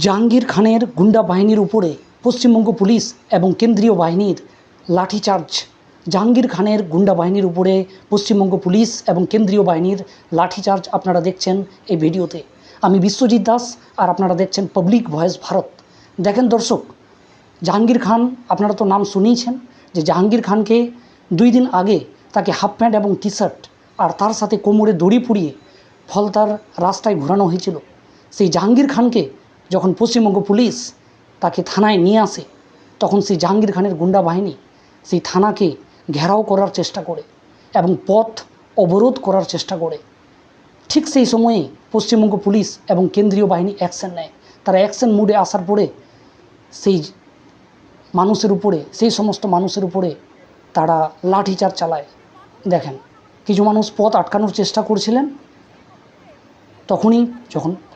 জাহাঙ্গীর খানের গুন্ডা বাহিনীর উপরে পশ্চিমবঙ্গ পুলিশ এবং কেন্দ্রীয় বাহিনীর লাঠিচার্জ। জাহাঙ্গীর খানের গুন্ডা বাহিনীর উপরে পশ্চিমবঙ্গ পুলিশ এবং কেন্দ্রীয় বাহিনীর লাঠিচার্জ আপনারা দেখছেন এই ভিডিওতে। আমি বিশ্বজিৎ দাস আর আপনারা দেখছেন পাবলিক ভয়েস ভারত। দেখেন দর্শক, জাহাঙ্গীর খান আপনারা তো নাম শুনিয়েছেন যে জাহাঙ্গীর খানকে 2 দিন আগে তাকে হাফ প্যান্ট এবং টি শার্ট আর তার সাথে কোমরে দড়ি পুড়িয়ে ফলতার রাস্তায় ঘোরানো হয়েছিল। সেই জাহাঙ্গীর খানকে যখন পশ্চিমবঙ্গ পুলিশ তাকে থানায় নিয়ে আসে, তখন সেই জাহাঙ্গীর খানের গুন্ডা বাহিনী সেই থানাকে ঘেরাও করার চেষ্টা করে এবং পথ অবরোধ করার চেষ্টা করে। ঠিক সেই সময়ে পশ্চিমবঙ্গ পুলিশ এবং কেন্দ্রীয় বাহিনী অ্যাকশন নেয়। তারা অ্যাকশন মুডে আসার পরে সেই সমস্ত মানুষের উপরে তারা লাঠিচার্জ চালায়। দেখেন, কিছু মানুষ পথ আটকানোর চেষ্টা করছিলেন,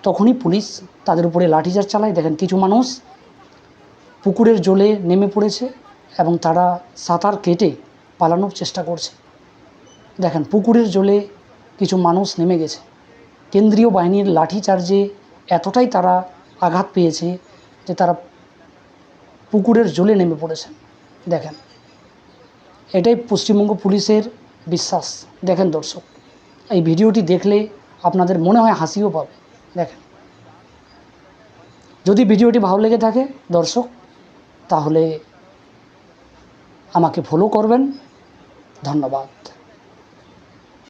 তখনই পুলিশ তাদের উপরে লাঠিচার্জ চালায়। দেখেন, কিছু মানুষ পুকুরের জলে নেমে পড়েছে এবং তারা সাঁতার কেটে পালানোর চেষ্টা করছে। দেখেন, পুকুরের জলে কিছু মানুষ নেমে গেছে। কেন্দ্রীয় বাহিনীর লাঠিচার্জে এতটাই তারা আঘাত পেয়েছে যে তারা পুকুরের জলে নেমে পড়েছেন। দেখেন, এটাই পশ্চিমবঙ্গ পুলিশের বিশ্বাস। দেখেন দর্শক, এই ভিডিওটি দেখলে আপনাদের মনে হয় হাসিও পাবে। দেখেন, যদি ভিডিওটি ভালো লেগে থাকে দর্শক, তাহলে আমাকে ফলো করবেন। ধন্যবাদ।